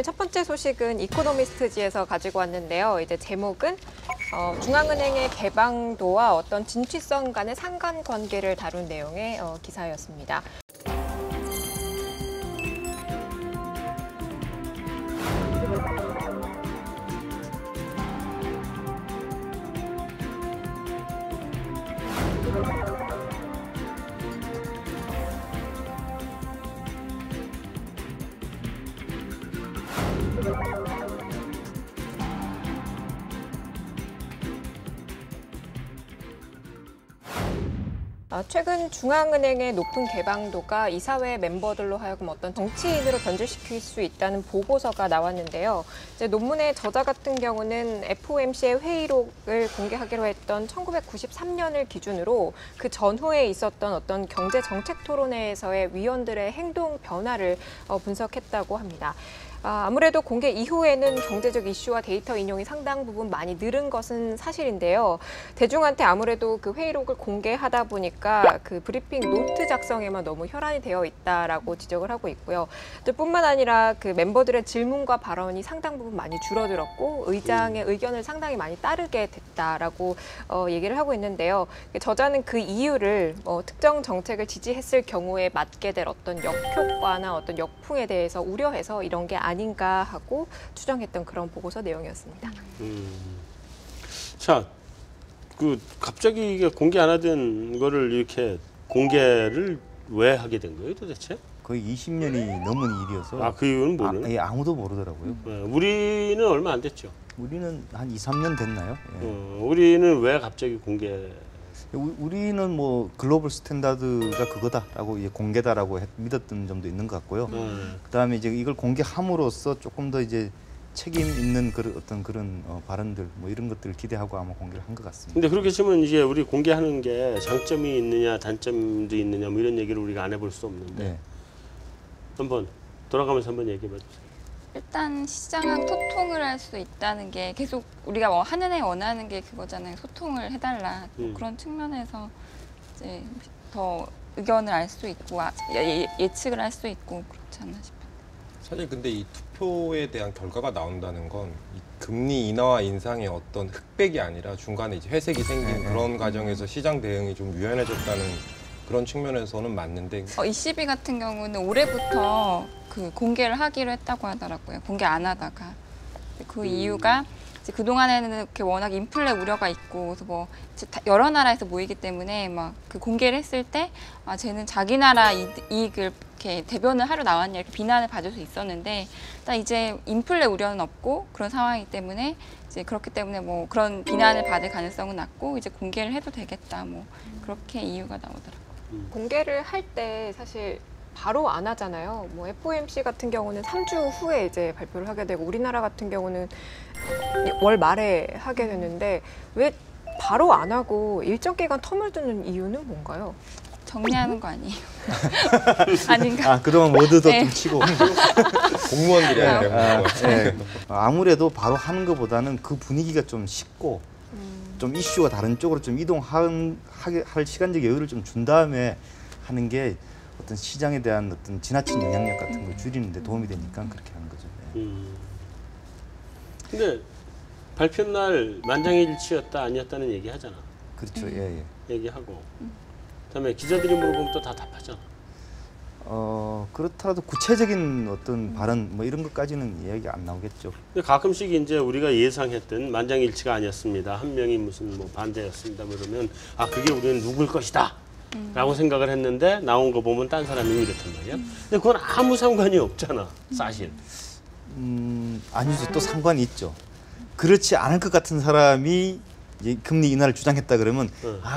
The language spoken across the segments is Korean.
첫 번째 소식은 이코노미스트지에서 가지고 왔는데요. 이제 제목은 중앙은행의 개방도와 어떤 진취성 간의 상관관계를 다룬 내용의 기사였습니다. 최근 중앙은행의 높은 개방도가 이사회 멤버들로 하여금 어떤 정치인으로 변질시킬 수 있다는 보고서가 나왔는데요. 이제 논문의 저자 같은 경우는 FOMC의 회의록을 공개하기로 했던 1993년을 기준으로 그 전후에 있었던 어떤 경제 정책 토론회에서의 위원들의 행동 변화를 분석했다고 합니다. 아무래도 공개 이후에는 경제적 이슈와 데이터 인용이 상당 부분 많이 늘은 것은 사실인데요. 대중한테 아무래도 그 회의록을 공개하다 보니까 그 브리핑 노트 작성에만 너무 혈안이 되어 있다라고 지적을 하고 있고요. 또 뿐만 아니라 그 멤버들의 질문과 발언이 상당 부분 많이 줄어들었고 의장의 의견을 상당히 많이 따르게 됐다라고 얘기를 하고 있는데요. 저자는 그 이유를 특정 정책을 지지했을 경우에 맞게 될 어떤 역효과나 어떤 역풍에 대해서 우려해서 이런 게 아닌가 하고 추정했던 그런 보고서 내용이었습니다. 자, 갑자기 이게 공개 안 하던 거를 이렇게 공개를 왜 하게 된 거예요, 도대체? 거의 20년이 넘은 일이어서. 그 이유는 모르는? 예, 아무도 모르더라고요. 우리는 얼마 안 됐죠? 우리는 한 2, 3년 됐나요? 예. 우리는 왜 갑자기 공개? 우리는 뭐 글로벌 스탠다드가 그거다라고 공개다라고 믿었던 점도 있는 것 같고요. 그다음에 이제 이걸 공개함으로써 조금 더 이제 책임 있는 그런 발언들 뭐 이런 것들을 기대하고 아마 공개를 한 것 같습니다. 근데 그렇게 치면 이제 우리 공개하는 게 장점이 있느냐 단점도 있느냐 뭐 이런 얘기를 우리가 안 해볼 수 없는데 네. 한번 돌아가면서 한번 얘기해 봐주세요. 일단 시장하고 소통을 할 수 있다는 게 계속 우리가 한은에 원하는 게 그거잖아요. 소통을 해달라. 그런 측면에서 이제 더 의견을 알 수 있고 예측을 할 수 있고 그렇지 않나 싶어요. 사실 근데 이 투표에 대한 결과가 나온다는 건 이 금리 인하와 인상의 어떤 흑백이 아니라 중간에 이제 회색이 생긴 그런 과정에서 시장 대응이 좀 유연해졌다는 그런 측면에서는 맞는데 ECB 같은 경우는 올해부터 그 공개를 하기로 했다고 하더라고요. 공개 안 하다가 그 이유가 이제 그동안에는 이렇게 워낙 인플레 우려가 있고 그래서 뭐 여러 나라에서 모이기 때문에 막 그 공개를 했을 때 쟤는 자기 나라 이익을 이렇게 대변을 하러 나왔냐 이렇게 비난을 받을 수 있었는데 딱 이제 인플레 우려는 없고 그런 상황이기 때문에 이제 그렇기 때문에 뭐 그런 비난을 받을 가능성은 낮고 이제 공개를 해도 되겠다 뭐 그렇게 이유가 나오더라고요. 공개를 할 때 사실 바로 안 하잖아요. 뭐 FOMC 같은 경우는 3주 후에 이제 발표를 하게 되고 우리나라 같은 경우는 월 말에 하게 되는데 왜 바로 안 하고 일정 기간 텀을 두는 이유는 뭔가요? 정리하는 거 아니에요? 아닌가? 그동안 워드도 좀 치고. 공무원들이 아니라 아무래도 바로 하는 것보다는 그 분위기가 좀 식고 좀 이슈가 다른 쪽으로 좀 이동할 시간적 여유를 좀 준 다음에 하는 게 어떤 시장에 대한 어떤 지나친 영향력 같은 걸 줄이는 데 도움이 되니까 그렇게 하는 거죠. 근데 발표 날 만장일치였다 아니었다는 얘기 하잖아. 그렇죠. 예. 얘기하고 그다음에 기자들이 물어보면 또 다 답하잖아. 그렇더라도 구체적인 어떤 발언 뭐 이런 것까지는 이야기 안 나오겠죠. 근데 가끔씩 이제 우리가 예상했던 만장일치가 아니었습니다. 한 명이 무슨 뭐 반대였습니다. 그러면 그게 우리는 누굴 것이다. 라고 생각을 했는데 나온 거 보면 딴 사람이 이렇단 말이야. 근데 그건 아무 상관이 없잖아. 사실. 아니죠. 또 상관이 있죠. 그렇지 않을 것 같은 사람이 이제 금리 인하를 주장했다 그러면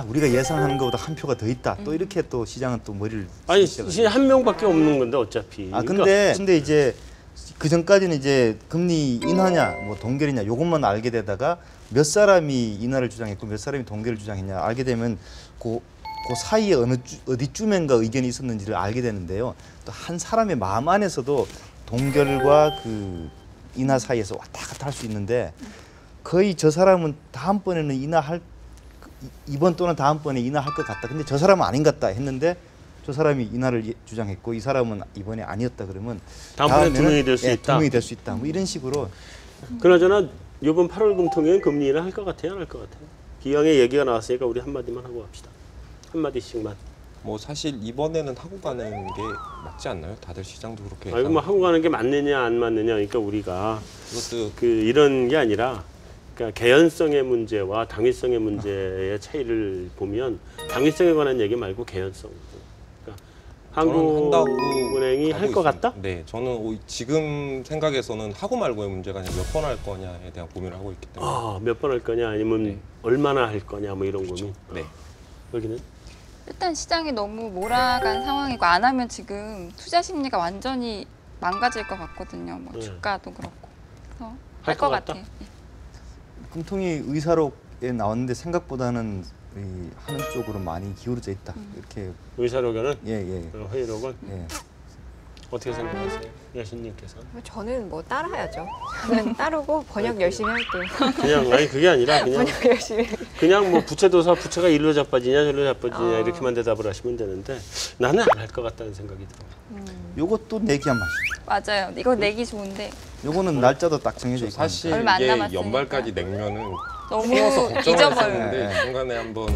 우리가 예상하는 것보다 한 표가 더 있다. 또 이렇게 또 시장은 또 머리를 아니 진짜 한 명밖에 없는 건데 어차피. 근데 이제 그 전까지는 이제 금리 인하냐 뭐 동결이냐 요것만 알게 되다가 몇 사람이 인하를 주장했고 몇 사람이 동결을 주장했냐 알게 되면 그 사이에 어디쯤인가 의견이 있었는지를 알게 되는데요. 또 한 사람의 마음 안에서도 동결과 그 인하 사이에서 왔다 갔다 할 수 있는데 거의 저 사람은 다음번에는 이번 또는 다음번에 인하할 것 같다. 근데 저 사람은 아닌 것 같다 했는데 저 사람이 이날을 주장했고 이 사람은 이번에 아니었다 그러면 다음번에 두 다음에는 명이 될 수 예, 있다. 두 명이 될 수 있다. 뭐 이런 식으로 그나저나 이번 8월 금통위는 금리 인하 할 것 같아요, 안 할 것 같아요? 기왕에 얘기가 나왔으니까 우리 한마디만 하고 갑시다. 한마디씩만. 뭐 사실 이번에는 하고 가는 게 맞지 않나요? 다들 시장도 그렇게 아, 이거 뭐 하고 가는 게 맞느냐 안 맞느냐. 그러니까 우리가 이것도 그 이런 게 아니라 그러니까 개연성의 문제와 당위성의 문제의 차이를 보면 당위성에 관한 얘기 말고 개연성. 그러니까 한국은행이 할 것 같다? 네, 저는 지금 생각에서는 하고 말고의 문제가 아니라 몇 번 할 거냐에 대한 고민을 하고 있기 때문에. 아, 몇 번 할 거냐 아니면 네. 얼마나 할 거냐 뭐 이런 고민. 네. 여기는 일단 시장이 너무 몰아간 상황이고 안 하면 지금 투자 심리가 완전히 망가질 것 같거든요. 뭐 네. 주가도 그렇고. 그래서 할 할 것 것 같다? 같아요. 예. 금통위 의사록에 나왔는데 생각보다는 하는 쪽으로 많이 기울어져 있다. 이렇게 의사록에는 예예 회의록은 예. 어떻게 생각하세요, 여신님께서? 저는 뭐 따라야죠. 저는 따르고 번역 열심히 할게요. 그냥 아니 그게 아니라 그냥 번역 열심히. 그냥 뭐 부채도사 부채가 일로 자빠지냐 저로 자빠지냐 어. 이렇게만 대답을 하시면 되는데 나는 안 할 것 같다는 생각이 들어요. 요것도 내기한 맛이죠. 맞아요. 이거 내기 좋은데 요거는 날짜도 딱 정해져 있고 사실 얼마 안 이게 남았으니까. 연말까지 내면은 너무 추워서 걱정을 잊어버려. 했었는데 네. 중간에 한번